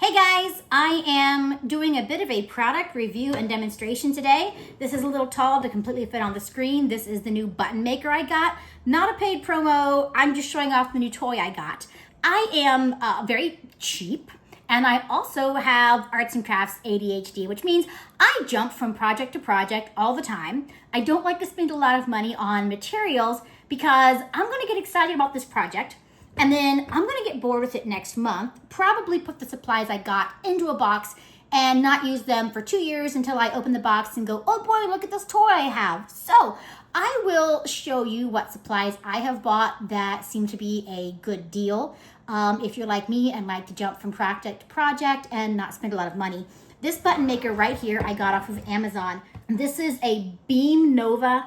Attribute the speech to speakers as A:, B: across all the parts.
A: Hey guys, I am doing a bit of a product review and demonstration today. This is a little tall to completely fit on the screen. This is the new button maker I got. Not a paid promo, I'm just showing off the new toy I got. I am very cheap, and I also have arts and crafts ADHD, which means I jump from project to project all the time. I don't like to spend a lot of money on materials because I'm gonna get excited about this project. And then I'm gonna get bored with it next month, probably put the supplies I got into a box and not use them for 2 years until I open the box and go, oh boy, look at this toy I have. So I will show you what supplies I have bought that seem to be a good deal. If you're like me and like to jump from project to project and not spend a lot of money. This button maker right here, I got off of Amazon. This is a Beamnova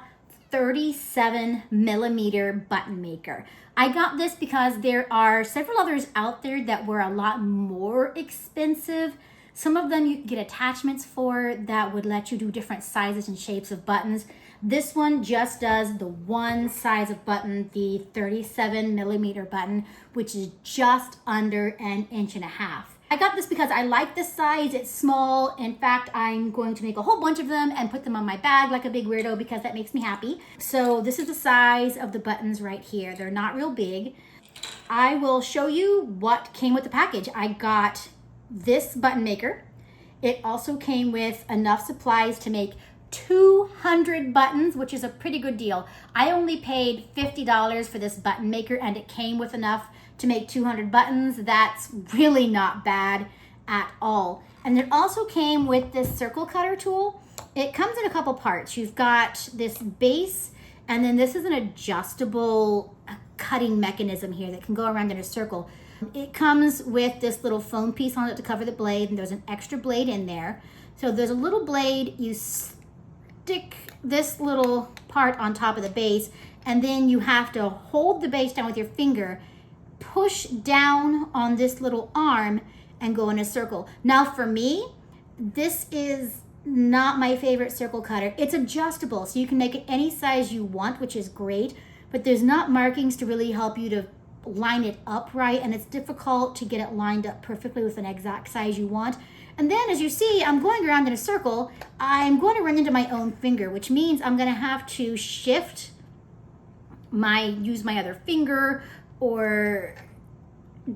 A: 37mm button maker. I got this because there are several others out there that were a lot more expensive. Some of them you could get attachments for that would let you do different sizes and shapes of buttons. This one just does the one size of button, the 37mm button, which is just under 1.5 inches. I got this because I like this size. It's small. In fact, I'm going to make a whole bunch of them and put them on my bag like a big weirdo because that makes me happy. So this is the size of the buttons right here. They're not real big. I will show you what came with the package. I got this button maker. It also came with enough supplies to make 200 buttons, which is a pretty good deal. I only paid $50 for this button maker and it came with enough to make 200 buttons. That's really not bad at all. And it also came with this circle cutter tool. It comes in a couple parts. You've got this base, and then this is an adjustable cutting mechanism here that can go around in a circle. It comes with this little foam piece on it to cover the blade, and there's an extra blade in there. So there's a little blade, you stick this little part on top of the base, and then you have to hold the base down with your finger, push down on this little arm and go in a circle. Now for me, this is not my favorite circle cutter. It's adjustable, so you can make it any size you want, which is great, but there's not markings to really help you to line it up right, and it's difficult to get it lined up perfectly with an exact size you want. And then as you see, I'm going around in a circle. I'm going to run into my own finger, which means I'm going to have to use my other finger or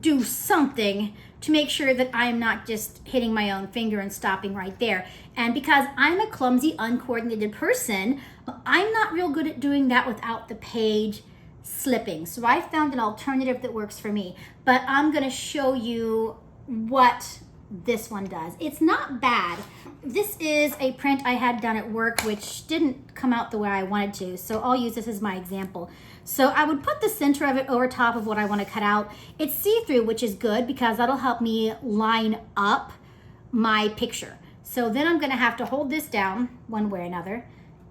A: do something to make sure that I'm not just hitting my own finger and stopping right there. And because I'm a clumsy, uncoordinated person, I'm not real good at doing that without the page slipping. So I found an alternative that works for me, but I'm gonna show you what this one does. It's not bad. This is a print I had done at work, which didn't come out the way I wanted to, so I'll use this as my example. So I would put the center of it over top of what I want to cut out. It's see-through, which is good because that'll help me line up my picture. So then I'm gonna have to hold this down one way or another,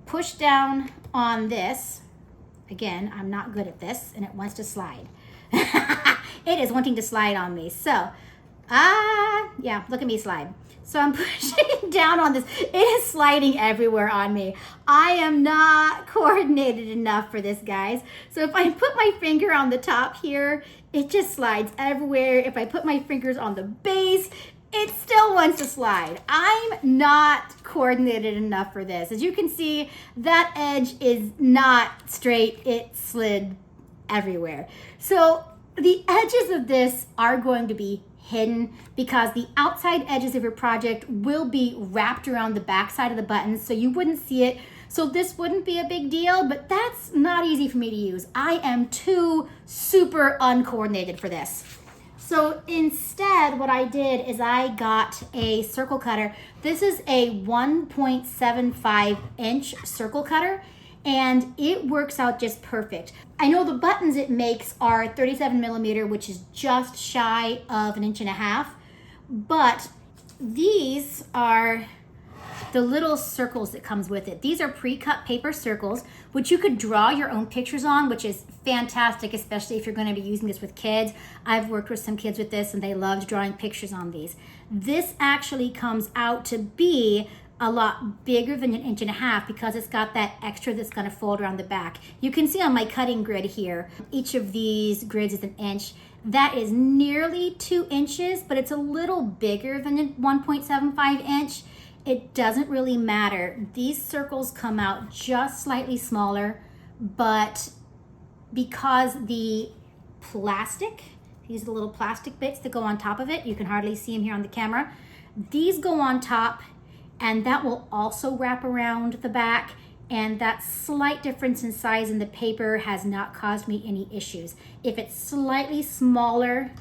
A: push down on this. Again, I'm not good at this, and it wants to slide. It is wanting to slide on me. So, yeah, look at me slide. So I'm pushing down on this. It is sliding everywhere on me. I am not coordinated enough for this, guys. So if I put my finger on the top here, it just slides everywhere. If I put my fingers on the base, it still wants to slide. I'm not coordinated enough for this. As you can see, that edge is not straight. It slid everywhere. So the edges of this are going to be hidden because the outside edges of your project will be wrapped around the back side of the buttons, so you wouldn't see it. So this wouldn't be a big deal, but that's not easy for me to use. I am too super uncoordinated for this. So instead, what I did is I got a circle cutter. This is a 1.75 inch circle cutter, and it works out just perfect. I know the buttons it makes are 37mm, which is just shy of 1.5 inches, but these are the little circles that comes with it. These are pre-cut paper circles, which you could draw your own pictures on, which is fantastic, especially if you're gonna be using this with kids. I've worked with some kids with this and they loved drawing pictures on these. This actually comes out to be a lot bigger than 1.5 inches because it's got that extra that's gonna fold around the back. You can see on my cutting grid here, each of these grids is 1 inch. That is nearly 2 inches, but it's a little bigger than a 1.75 inch. It doesn't really matter. These circles come out just slightly smaller, but because the plastic, these are the little plastic bits that go on top of it, you can hardly see them here on the camera. These go on top, and that will also wrap around the back, and that slight difference in size in the paper has not caused me any issues. If it's slightly smaller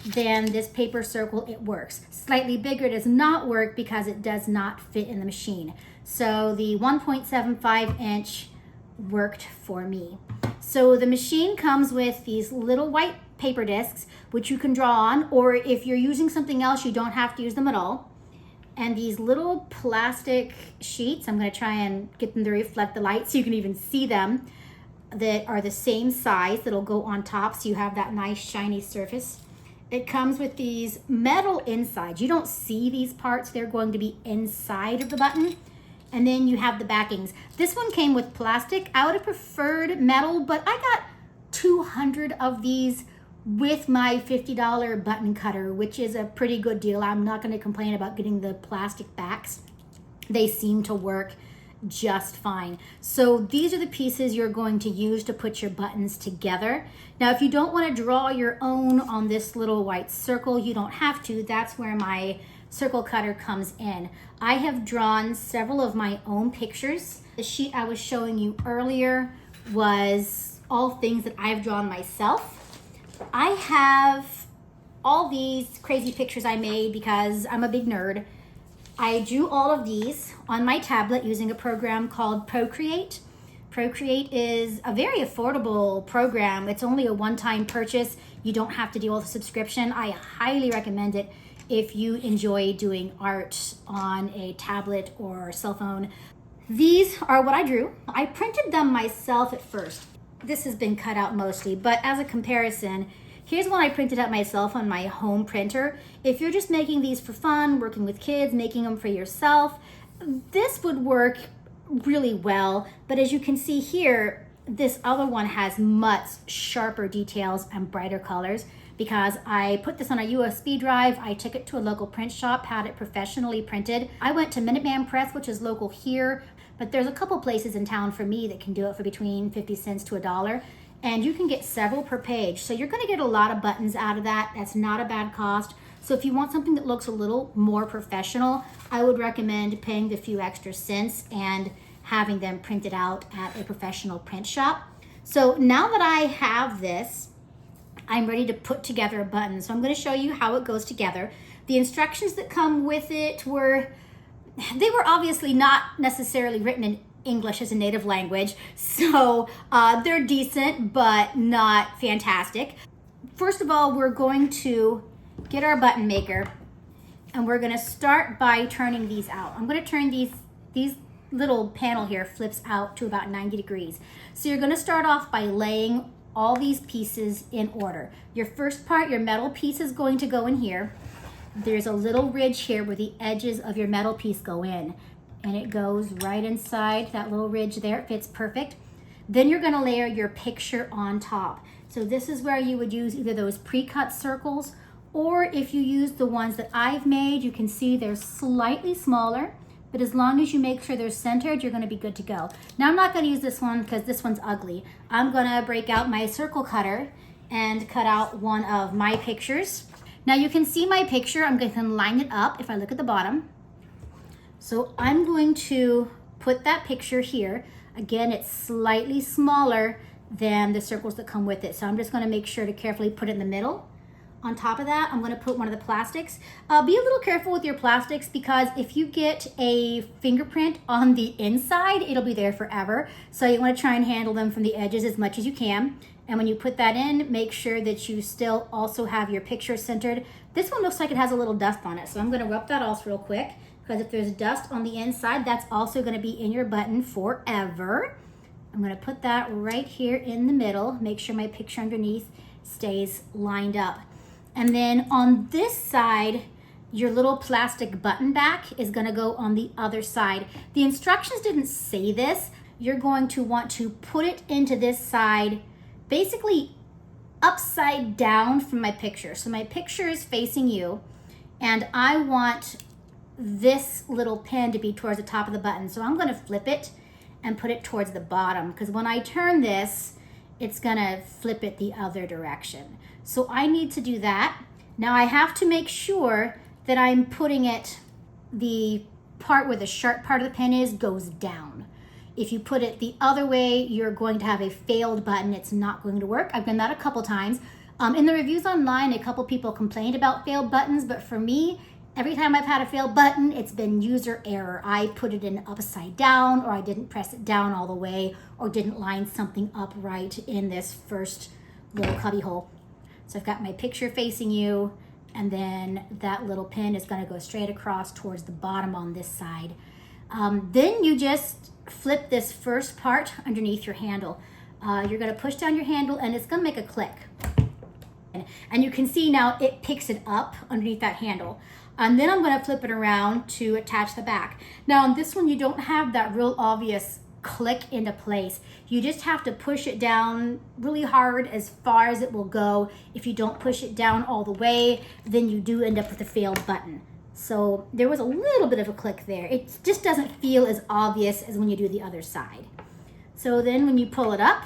A: than this paper circle, it works. Slightly bigger does not work because it does not fit in the machine. So the 1.75 inch worked for me. So the machine comes with these little white paper discs, which you can draw on, or if you're using something else, you don't have to use them at all. And these little plastic sheets, I'm going to try and get them to reflect the light so you can even see them, that are the same size, that'll go on top so you have that nice shiny surface. It comes with these metal insides. You don't see these parts, they're going to be inside of the button. And then you have the backings. This one came with plastic. I would have preferred metal, but I got 200 of these with my $50 button cutter, which is a pretty good deal. I'm not going to complain about getting the plastic backs. They seem to work just fine. So these are the pieces you're going to use to put your buttons together. Now, if you don't want to draw your own on this little white circle, you don't have to. That's where my circle cutter comes in. I have drawn several of my own pictures. The sheet I was showing you earlier was all things that I've drawn myself. I have all these crazy pictures I made because I'm a big nerd. I drew all of these on my tablet using a program called Procreate. Procreate is a very affordable program. It's only a one-time purchase. You don't have to deal with a subscription. I highly recommend it if you enjoy doing art on a tablet or cell phone. These are what I drew. I printed them myself at first. This has been cut out mostly, but as a comparison, here's one I printed out myself on my home printer. If you're just making these for fun, working with kids, making them for yourself, this would work really well. But as you can see here, this other one has much sharper details and brighter colors because I put this on a USB drive. I took it to a local print shop, had it professionally printed. I went to Minuteman Press, which is local here, but there's a couple places in town for me that can do it for between 50 cents to $1, and you can get several per page. So you're gonna get a lot of buttons out of that. That's not a bad cost. So if you want something that looks a little more professional, I would recommend paying the few extra cents and having them printed out at a professional print shop. So now that I have this, I'm ready to put together a button. So I'm gonna show you how it goes together. The instructions that come with it were obviously not necessarily written in English as a native language, so they're decent, but not fantastic. First of all, we're going to get our button maker, and we're gonna start by turning these out. I'm gonna turn these little panel here flips out to about 90 degrees. So you're gonna start off by laying all these pieces in order. Your first part, your metal piece, is going to go in here. There's a little ridge here where the edges of your metal piece go in, and it goes right inside that little ridge there. It fits perfect. Then you're gonna layer your picture on top. So this is where you would use either those pre-cut circles, or if you use the ones that I've made, you can see they're slightly smaller, but as long as you make sure they're centered, you're gonna be good to go. Now I'm not gonna use this one because this one's ugly. I'm gonna break out my circle cutter and cut out one of my pictures. Now you can see my picture. I'm going to line it up if I look at the bottom. So I'm going to put that picture here. Again, it's slightly smaller than the circles that come with it. So I'm just going to make sure to carefully put it in the middle. On top of that, I'm going to put one of the plastics. Be a little careful with your plastics because if you get a fingerprint on the inside, it'll be there forever. So you want to try and handle them from the edges as much as you can. And when you put that in, make sure that you still also have your picture centered. This one looks like it has a little dust on it. So I'm going to rub that off real quick because if there's dust on the inside, that's also going to be in your button forever. I'm going to put that right here in the middle. Make sure my picture underneath stays lined up. And then on this side, your little plastic button back is going to go on the other side. The instructions didn't say this. You're going to want to put it into this side basically upside down from my picture. So my picture is facing you, and I want this little pin to be towards the top of the button. So I'm gonna flip it and put it towards the bottom, because when I turn this, it's gonna flip it the other direction. So I need to do that. Now I have to make sure that I'm putting it, the part where the sharp part of the pin is goes down. If you put it the other way, you're going to have a failed button. It's not going to work. I've done that a couple times. In the reviews online, a couple people complained about failed buttons, but for me, every time I've had a failed button, it's been user error. I put it in upside down, or I didn't press it down all the way, or didn't line something up right in this first little cubby hole. So I've got my picture facing you, and then that little pin is gonna go straight across towards the bottom on this side. Then you just flip this first part underneath your handle. You're gonna push down your handle, and it's gonna make a click. And you can see now it picks it up underneath that handle. And then I'm gonna flip it around to attach the back. Now on this one, you don't have that real obvious click into place. You just have to push it down really hard as far as it will go. If you don't push it down all the way, then you do end up with a failed button. So there was a little bit of a click there. It just doesn't feel as obvious as when you do the other side. So then when you pull it up,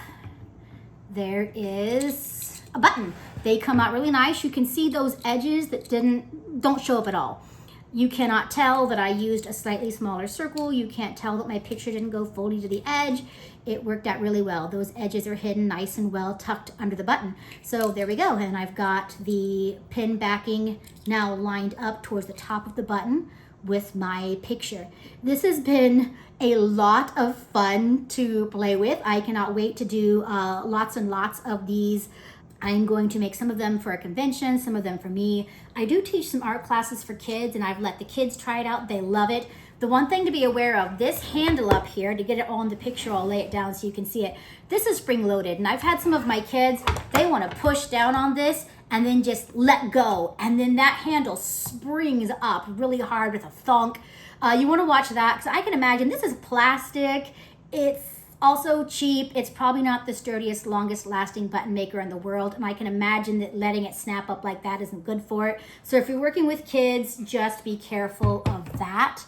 A: there is a button. They come out really nice. You can see those edges that don't show up at all. You cannot tell that I used a slightly smaller circle. You can't tell that my picture didn't go fully to the edge. It worked out really well. Those edges are hidden nice and well tucked under the button. So there we go. And I've got the pin backing now lined up towards the top of the button with my picture. This has been a lot of fun to play with. I cannot wait to do lots and lots of these. I'm going to make some of them for a convention, some of them for me. I do teach some art classes for kids, and I've let the kids try it out. They love it. The one thing to be aware of, this handle up here, to get it all in the picture, I'll lay it down so you can see it. This is spring loaded, and I've had some of my kids, they want to push down on this and then just let go. And then that handle springs up really hard with a thunk. You want to watch that, because I can imagine this is plastic. It's also cheap. It's probably not the sturdiest, longest lasting button maker in the world. And I can imagine that letting it snap up like that isn't good for it. So if you're working with kids, just be careful of that.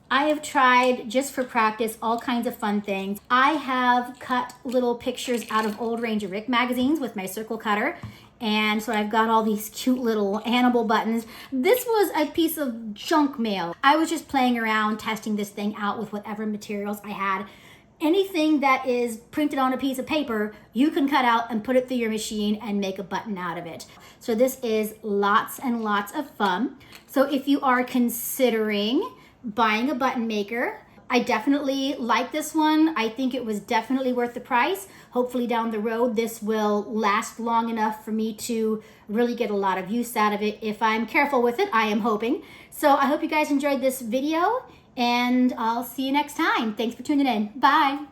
A: I have tried, just for practice, all kinds of fun things. I have cut little pictures out of old Ranger Rick magazines with my circle cutter. And so I've got all these cute little animal buttons. This was a piece of junk mail. I was just playing around, testing this thing out with whatever materials I had. Anything that is printed on a piece of paper, you can cut out and put it through your machine and make a button out of it. So this is lots and lots of fun. So if you are considering buying a button maker, I definitely like this one. I think it was definitely worth the price. Hopefully down the road, this will last long enough for me to really get a lot of use out of it. If I'm careful with it, I am hoping. So I hope you guys enjoyed this video, and I'll see you next time. Thanks for tuning in. Bye.